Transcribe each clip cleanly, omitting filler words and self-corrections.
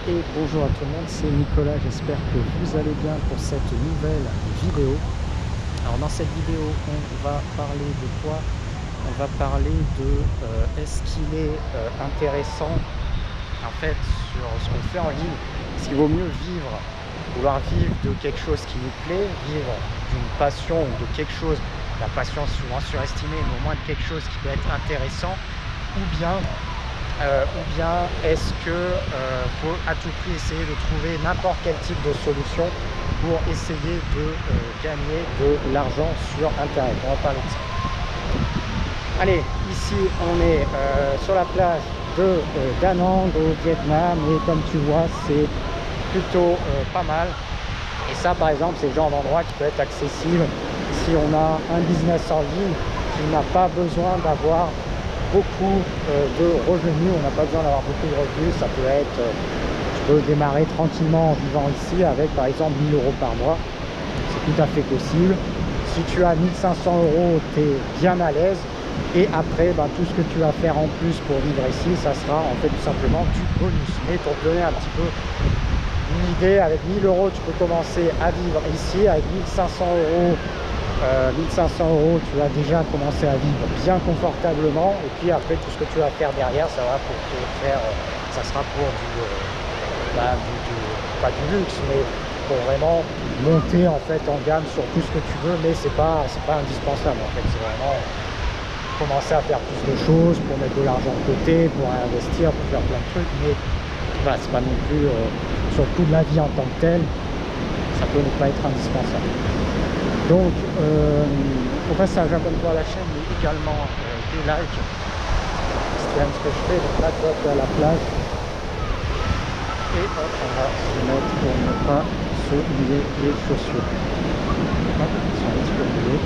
Et bonjour à tout le monde, c'est Nicolas, j'espère que vous allez bien pour cette nouvelle vidéo. Alors dans cette vidéo, on va parler de quoi? On va parler de est-ce qu'il est intéressant en fait sur ce qu'on fait en ligne? Est-ce qu'il vaut mieux vouloir vivre de quelque chose qui nous plaît, vivre d'une passion ou de quelque chose, la passion souvent surestimée, mais au moins de quelque chose qui peut être intéressant, ou bien est-ce que faut à tout prix essayer de trouver n'importe quel type de solution pour essayer de gagner de l'argent sur Internet. On va parler de ça. Allez, ici on est sur la plage de Da Nang au Vietnam, et comme tu vois c'est plutôt pas mal. Et ça par exemple c'est le genre d'endroit qui peut être accessible si on a un business en ligne qui n'a pas besoin d'avoir beaucoup de revenus. On n'a pas besoin d'avoir beaucoup de revenus. Ça peut être, tu peux démarrer tranquillement en vivant ici avec par exemple 1000 € par mois. C'est tout à fait possible. Si tu as 1500 €, tu es bien à l'aise. Et après, tout ce que tu vas faire en plus pour vivre ici, ça sera en fait tout simplement du bonus. Mais pour te donner un petit peu une idée, avec 1000 €, tu peux commencer à vivre ici. Avec 1500 €, 1500 €, tu vas déjà commencer à vivre bien confortablement. Et puis après, tout ce que tu vas faire derrière, ça va pour te faire, ça sera pour pas du luxe, mais pour vraiment monter en fait en gamme sur tout ce que tu veux. Mais c'est pas indispensable en fait. C'est vraiment commencer à faire plus de choses pour mettre de l'argent de côté, pour investir, pour faire plein de trucs. Mais voilà, c'est pas non plus sur le coût de la vie en tant que tel, ça peut ne pas être indispensable. Donc au passage, abonne-toi à la chaîne, mais également des likes si tu aimes ce que je fais. Donc là tu vas à la plage et hop, on va se mettre pour ne pas se mouiller les chaussures. Hop, ils sont un petit peu mouillés.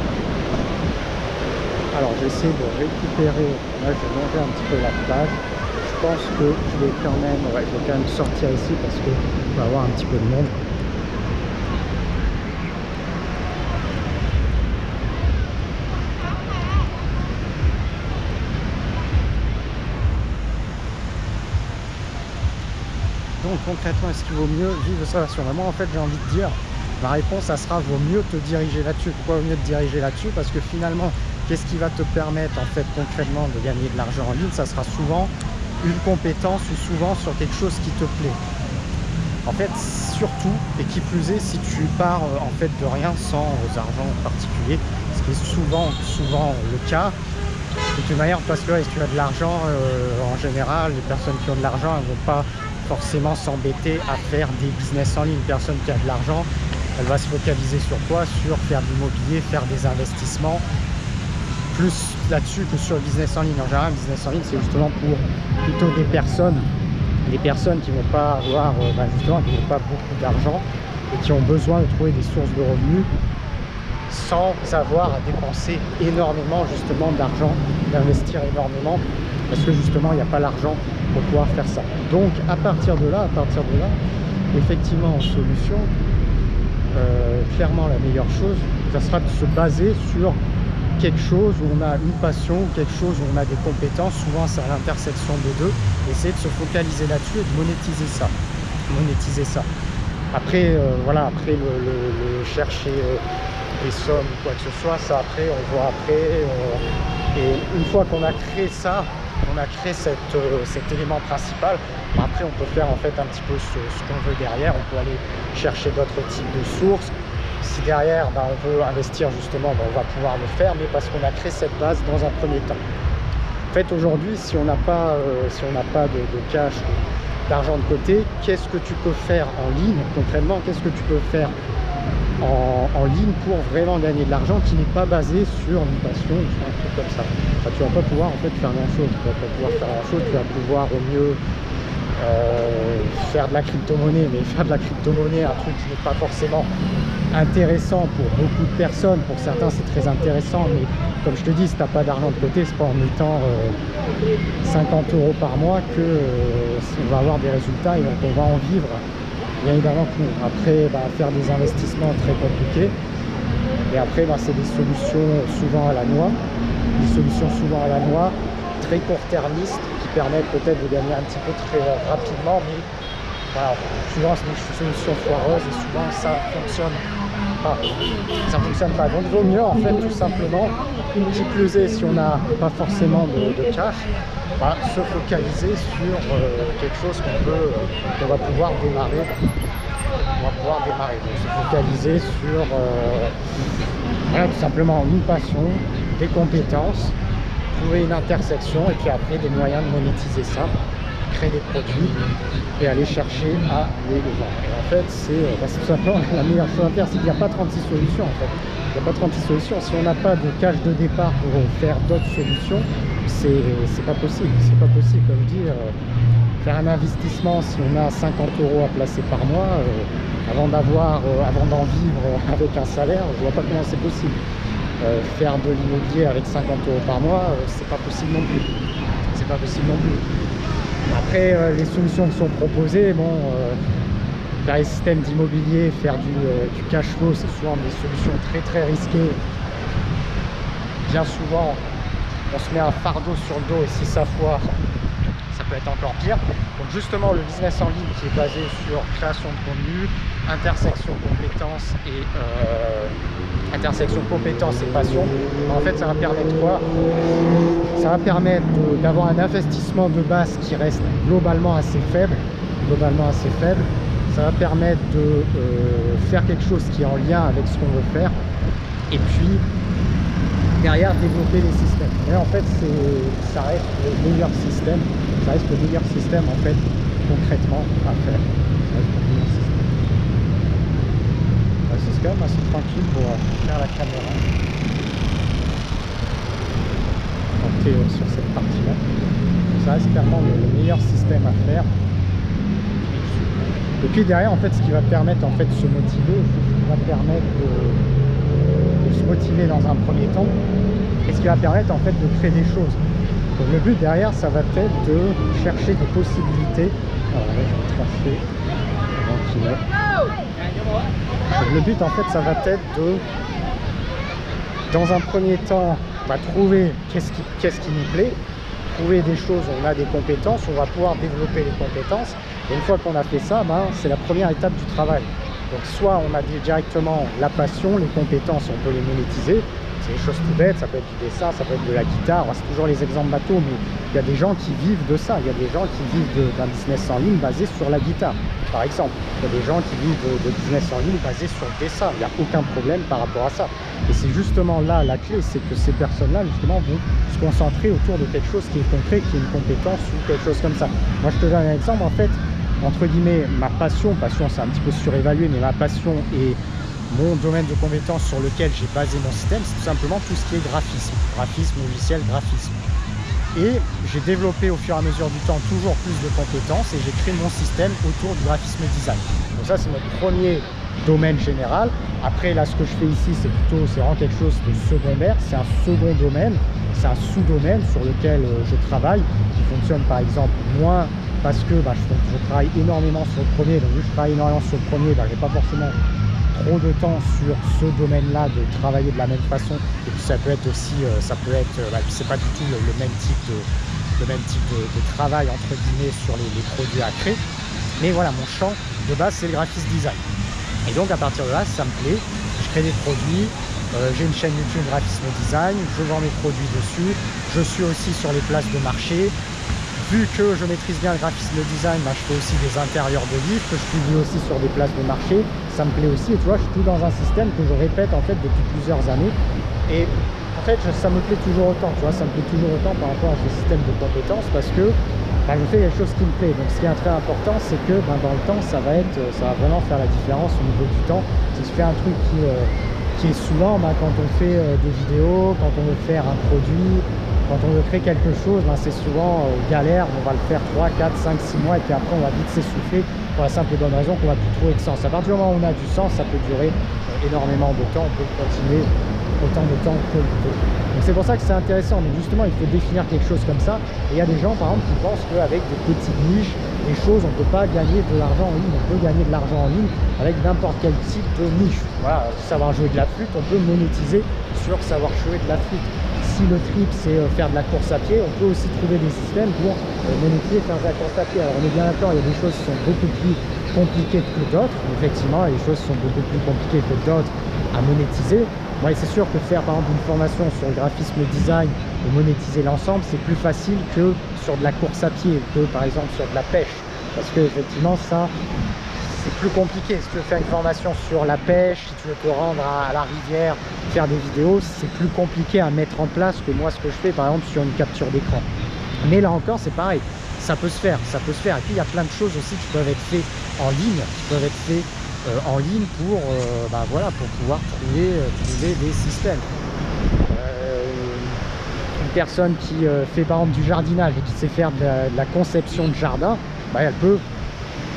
Alors j'essaie de récupérer, là je vais longer un petit peu la plage. Je pense que je vais quand même sortir ici parce que on va avoir un petit peu de monde. Donc concrètement, est-ce qu'il vaut mieux vivre ça sur moi? En fait j'ai envie de dire, ma réponse ça sera vaut mieux te diriger là-dessus. Pourquoi vaut mieux te diriger là-dessus? Parce que finalement, qu'est-ce qui va te permettre en fait concrètement de gagner de l'argent en ligne? Ça sera souvent une compétence ou souvent sur quelque chose qui te plaît. En fait, surtout, et qui plus est, si tu pars en fait de rien sans argent en particulier, ce qui est souvent le cas. De toute manière, parce que si tu as de l'argent, en général, les personnes qui ont de l'argent, elles ne vont pas forcément s'embêter à faire des business en ligne. Une personne qui a de l'argent, elle va se focaliser sur quoi? Sur faire de l'immobilier, faire des investissements, plus là-dessus que sur le business en ligne. En général, le business en ligne, c'est justement pour plutôt des personnes qui ne vont pas avoir, justement, qui n'ont pas beaucoup d'argent et qui ont besoin de trouver des sources de revenus sans avoir à dépenser énormément justement d'argent, d'investir énormément, parce que justement il n'y a pas l'argent pour pouvoir faire ça. Donc à partir de là, effectivement en solution, clairement la meilleure chose, ça sera de se baser sur quelque chose où on a une passion, quelque chose où on a des compétences. Souvent c'est à l'intersection des deux, essayer de se focaliser là-dessus et de monétiser ça. Après après le chercher des sommes ou quoi que ce soit, ça après on voit après. Et une fois qu'on a créé ça, on a créé cet élément principal, après on peut faire en fait un petit peu ce qu'on veut derrière. On peut aller chercher d'autres types de sources. Si derrière on veut investir justement, on va pouvoir le faire, mais parce qu'on a créé cette base dans un premier temps. En fait aujourd'hui, si on n'a pas de cash, d'argent de côté, qu'est-ce que tu peux faire en ligne concrètement? Qu'est-ce que tu peux faire en ligne pour vraiment gagner de l'argent qui n'est pas basé sur une passion ou sur un truc comme ça? Tu vas pas pouvoir en fait faire grand chose. Tu vas pas pouvoir faire grand chose. Tu vas pouvoir au mieux faire de la crypto-monnaie, mais faire de la crypto-monnaie, un truc qui n'est pas forcément intéressant pour beaucoup de personnes. Pour certains c'est très intéressant, mais comme je te dis, si tu n'as pas d'argent de côté, c'est pas en mettant 50 € par mois que on va avoir des résultats et donc on va en vivre bien évidemment. Après faire des investissements très compliqués, et après c'est des solutions souvent à la noix, très court-termistes qui permettent peut-être de gagner un petit peu très rapidement, mais voilà, souvent c'est des solutions foireuses et souvent ça fonctionne pas. Ça fonctionne pas. Donc il vaut mieux en fait tout simplement, qui plus est si on n'a pas forcément de cash, bah, se focaliser sur quelque chose qu'on va pouvoir démarrer. Donc se focaliser sur voilà, tout simplement une passion, des compétences, trouver une intersection et puis après des moyens de monétiser ça, créer des produits et aller chercher à les vendre. Et en fait, c'est tout simplement la meilleure chose à faire, c'est qu'il n'y a pas 36 solutions en fait. Il n'y a pas 36 solutions. Si on n'a pas de cash de départ pour faire d'autres solutions, c'est pas possible. C'est pas possible. Comme je dis, faire un investissement, si on a 50 € à placer par mois, avant d'en vivre avec un salaire, je vois pas comment c'est possible. Faire de l'immobilier avec 50 € par mois, c'est pas possible non plus. C'est pas possible non plus. Après, les solutions qui sont proposées, bon, faire les systèmes d'immobilier, faire du cash flow, c'est souvent des solutions très risquées. Bien souvent, on se met un fardeau sur le dos et si ça foire, ça peut être encore pire. Donc justement, le business en ligne qui est basé sur création de contenu, intersection compétences et passion, en fait ça va permettre quoi? Ça va permettre d'avoir un investissement de base qui reste globalement assez faible. Ça va permettre de faire quelque chose qui est en lien avec ce qu'on veut faire et puis derrière développer les systèmes. Et en fait ça reste le meilleur système, en fait concrètement à faire. C'est quand même assez tranquille pour faire la caméra sur cette partie là. Ça reste clairement le meilleur système à faire. Et puis derrière en fait ce qui va permettre en fait de se motiver, ce qui va permettre de se motiver dans un premier temps, et ce qui va permettre en fait de créer des choses. Donc le but derrière ça va être de chercher des possibilités. Alors là je vais tracer tranquille. Donc le but en fait ça va être de, dans un premier temps, trouver qu'est-ce qui nous plaît, trouver des choses où on a des compétences, on va pouvoir développer les compétences. Et une fois qu'on a fait ça, c'est la première étape du travail. Donc soit on a directement la passion, les compétences, on peut les monétiser. C'est des choses tout bêtes, ça peut être du dessin, ça peut être de la guitare, c'est toujours les exemples bateaux, mais il y a des gens qui vivent de ça, il y a des gens qui vivent d'un business en ligne basé sur la guitare, par exemple. Il y a des gens qui vivent de business en ligne basé sur le dessin, il n'y a aucun problème par rapport à ça. Et c'est justement là la clé, c'est que ces personnes-là justement vont se concentrer autour de quelque chose qui est concret, qui est une compétence ou quelque chose comme ça. Moi je te donne un exemple, en fait, entre guillemets, ma passion c'est un petit peu surévalué, mais ma passion et mon domaine de compétences sur lequel j'ai basé mon système, c'est tout simplement tout ce qui est graphisme, logiciel, graphisme. Et j'ai développé au fur et à mesure du temps toujours plus de compétences et j'ai créé mon système autour du graphisme design. Donc ça c'est mon premier domaine général. Après là ce que je fais ici c'est vraiment quelque chose de secondaire, c'est un second domaine, c'est un sous-domaine sur lequel je travaille, qui fonctionne par exemple moins parce que je travaille énormément sur le premier, donc vu que je travaille énormément sur le premier, j'ai pas forcément trop de temps sur ce domaine-là de travailler de la même façon. Et puis ça peut être aussi, c'est pas du tout le même type de travail entre guillemets sur les produits à créer. Mais voilà, mon champ de base c'est le graphisme design. Et donc à partir de là, ça me plaît, je crée des produits, j'ai une chaîne YouTube graphisme design, je vends mes produits dessus, je suis aussi sur les places de marché. Vu que je maîtrise bien le graphisme design, je fais aussi des intérieurs de livres que je publie aussi sur des places de marché. Ça me plaît aussi et tu vois, je suis tout dans un système que je répète en fait depuis plusieurs années. Et en fait, ça me plaît toujours autant, tu vois, ça me plaît toujours autant par rapport à ce système de compétences parce que je fais quelque chose qui me plaît. Donc ce qui est très important, c'est que dans le temps, ça va vraiment faire la différence au niveau du temps. Si je fais un truc qui est souvent quand on fait des vidéos, quand on veut faire un produit, quand on veut créer quelque chose, c'est souvent galère, on va le faire 3, 4, 5, 6 mois et puis après on va vite s'essouffler pour la simple et bonne raison qu'on va plus trouver de sens. À partir du moment où on a du sens, ça peut durer énormément de temps, on peut continuer autant de temps que l'on veut. Donc c'est pour ça que c'est intéressant, mais justement il faut définir quelque chose comme ça. Et il y a des gens par exemple qui pensent qu'avec des petites niches, des choses, on ne peut pas gagner de l'argent en ligne. On peut gagner de l'argent en ligne avec n'importe quel type de niche. Voilà, savoir jouer de la flûte, on peut monétiser sur savoir jouer de la flûte. si le trip c'est faire de la course à pied, on peut aussi trouver des systèmes pour monétiser faire de la course à pied. Alors on est bien d'accord, il y a des choses qui sont beaucoup plus compliquées que d'autres, effectivement, il y a des choses qui sont beaucoup plus compliquées que d'autres à monétiser. Ouais, c'est sûr que faire par exemple une formation sur le graphisme design et monétiser l'ensemble, c'est plus facile que sur de la course à pied, que par exemple sur de la pêche, parce que effectivement ça c'est plus compliqué. Si tu veux faire une formation sur la pêche, si tu veux te rendre à la rivière, faire des vidéos, c'est plus compliqué à mettre en place que moi ce que je fais par exemple sur une capture d'écran. Mais là encore c'est pareil, ça peut se faire, ça peut se faire. Et puis il y a plein de choses aussi qui peuvent être faites en ligne, qui peuvent être faites en ligne pour, voilà, pour pouvoir trouver des systèmes. Une personne qui fait par exemple du jardinage et qui sait faire de la conception de jardin, elle peut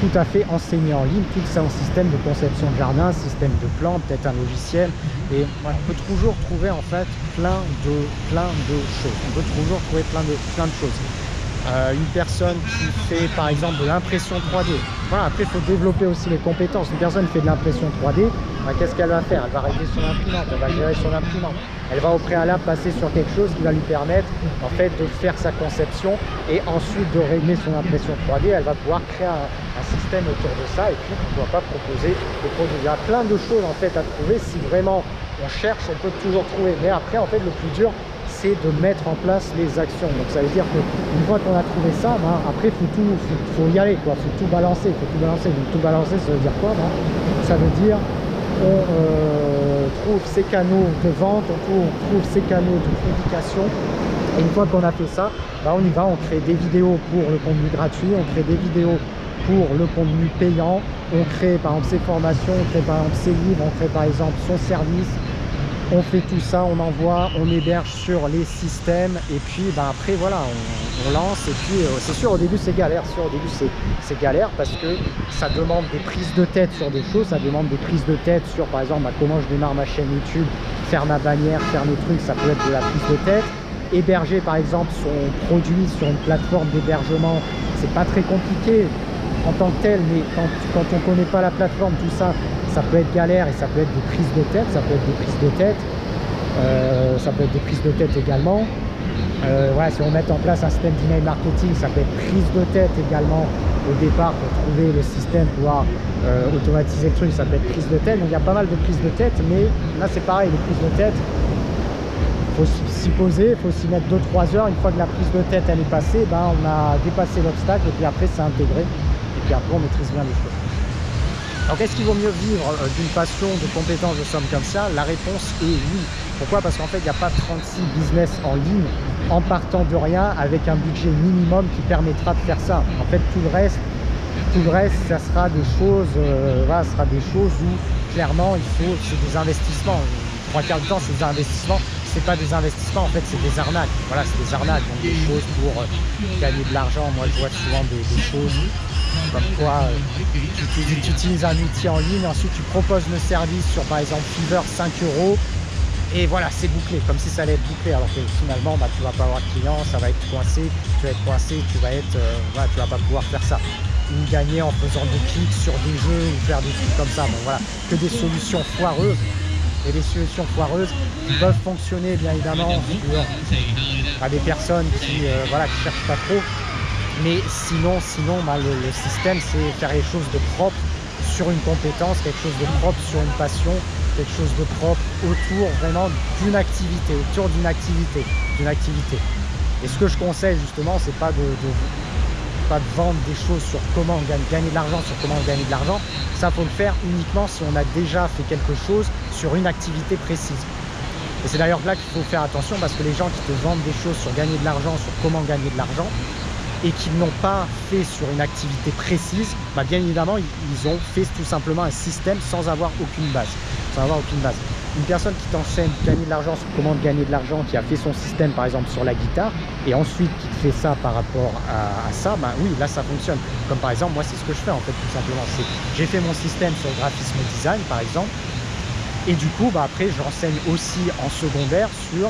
tout à fait enseigner en ligne tout ça en système de conception de jardin, système de plan, peut-être un logiciel, et on peut toujours trouver en fait plein de choses. On peut toujours trouver plein de choses. Une personne qui fait par exemple de l'impression 3D, voilà, après il faut développer aussi les compétences. Une personne qui fait de l'impression 3D, qu'est-ce qu'elle va faire? Elle va régler son imprimante, elle va gérer son imprimante, elle va au préalable passer sur quelque chose qui va lui permettre en fait de faire sa conception et ensuite de régler son impression 3D. Elle va pouvoir créer un système autour de ça et puis pourquoi pas proposer des produits. Il y a plein de choses en fait à trouver. Si vraiment on cherche, on peut toujours trouver, mais après en fait le plus dur c'est de mettre en place les actions. Donc ça veut dire qu'une fois qu'on a trouvé ça, après faut y aller, quoi. Faut tout balancer, Donc tout balancer, ça veut dire quoi? Ça veut dire on trouve ses canaux de vente, on trouve ses canaux de publication. Et une fois qu'on a fait ça, on y va, on crée des vidéos pour le contenu gratuit, on crée des vidéos pour le contenu payant, on crée par exemple ses formations, on crée par exemple ses livres, on crée par exemple son service. On fait tout ça, on envoie, on héberge sur les systèmes et puis après voilà, on lance. Et puis c'est sûr au début c'est galère, c'est galère parce que ça demande des prises de tête sur des choses, ça demande des prises de tête sur par exemple comment je démarre ma chaîne YouTube, faire ma bannière, faire mes trucs, ça peut être de la prise de tête. Héberger par exemple son produit sur une plateforme d'hébergement, c'est pas très compliqué en tant que tel, mais quand on connaît pas la plateforme, tout ça, ça peut être galère et ça peut être des prises de tête, ça peut être des prises de tête également. Voilà, si on met en place un système d'email marketing, ça peut être prise de tête également au départ pour trouver le système, pouvoir automatiser le truc, ça peut être prise de tête. Donc il y a pas mal de prises de tête, mais là c'est pareil, les prises de tête, il faut s'y poser, il faut s'y mettre 2-3 heures. Une fois que la prise de tête elle est passée, on a dépassé l'obstacle et puis après c'est intégré. Et puis après on maîtrise bien les choses. Donc est-ce qu'il vaut mieux vivre d'une passion, de compétences, de sommes comme ça? La réponse est oui. Pourquoi? Parce qu'en fait il n'y a pas 36 business en ligne en partant de rien avec un budget minimum qui permettra de faire ça. En fait tout le reste ça sera des choses, voilà, ça sera des choses où clairement c'est des investissements. 3/4 du temps c'est des investissements. C'est pas des investissements, en fait c'est des arnaques. Voilà, c'est des arnaques, donc des choses pour gagner de l'argent. Moi je vois souvent des choses comme quoi tu utilises un outil en ligne, ensuite tu proposes le service sur par exemple Fiverr 5 € et voilà, c'est bouclé, comme si ça allait être bouclé, alors que finalement tu vas pas avoir de clients, ça va être coincé, tu vas être coincé, tu vas pas pouvoir faire ça. Ou gagner en faisant des clics sur des jeux ou faire des trucs comme ça. Bon voilà, que des solutions foireuses. Et les solutions foireuses qui peuvent fonctionner bien évidemment à des personnes qui cherchent pas trop, mais sinon le système c'est faire quelque chose de propre sur une compétence, quelque chose de propre sur une passion, quelque chose de propre autour vraiment d'une activité, et ce que je conseille justement, c'est pas de vendre des choses sur comment gagner de l'argent, ça faut le faire uniquement si on a déjà fait quelque chose sur une activité précise. Et c'est d'ailleurs là qu'il faut faire attention, parce que les gens qui te vendent des choses sur gagner de l'argent, sur comment gagner de l'argent, et qu'ils n'ont pas fait sur une activité précise, bien évidemment ils ont fait tout simplement un système sans avoir aucune base. Une personne qui t'enseigne de gagner de l'argent sur comment gagner de l'argent, qui a fait son système par exemple sur la guitare, et ensuite qui te fait ça par rapport à ça, oui là ça fonctionne. Comme par exemple moi c'est ce que je fais en fait tout simplement, j'ai fait mon système sur le graphisme design par exemple, et du coup après je renseigne aussi en secondaire sur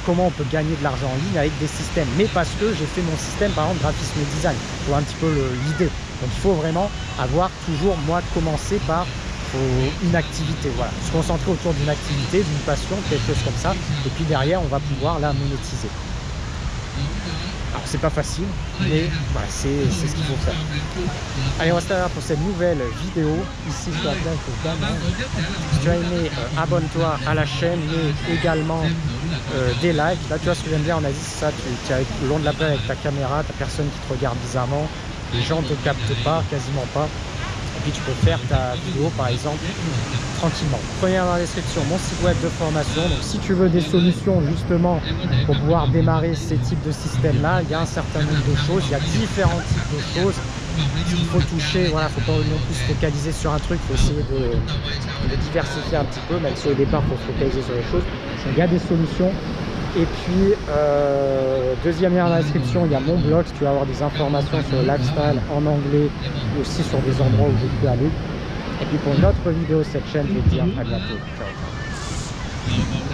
comment on peut gagner de l'argent en ligne avec des systèmes, mais parce que j'ai fait mon système par exemple graphisme design, pour un petit peu l'idée. Donc il faut vraiment avoir toujours, moi, commencer par faut une activité, voilà, se concentrer autour d'une activité, d'une passion, quelque chose comme ça, et puis derrière on va pouvoir la monétiser. Alors c'est pas facile, mais voilà, c'est ce qu'il faut faire. Allez, on reste là pour cette nouvelle vidéo ici sur la plaine de Daman. Si tu as aimé, abonne-toi à la chaîne, mais également des likes. Là tu vois ce que j'aime bien en Asie, c'est ça, tu es le long de la plage avec ta caméra, t'as personne qui te regarde bizarrement, les gens ne te captent pas, quasiment pas. Et puis tu peux faire ta vidéo par exemple tranquillement. Prenez dans la description mon site web de formation. Donc si tu veux des solutions justement pour pouvoir démarrer ces types de systèmes là, il y a un certain nombre de choses, il y a différents types de choses. Il faut toucher, voilà, faut pas non plus se focaliser sur un truc, il faut essayer de diversifier un petit peu, même si au départ il faut se focaliser sur les choses. Donc, il y a des solutions. Et puis, deuxième lien dans la description, il y a mon blog, si tu veux avoir des informations sur le lifestyle en anglais, et aussi sur des endroits où j'ai pu aller. Et puis pour une autre vidéo de cette chaîne, je vais te dire à bientôt. Ciao.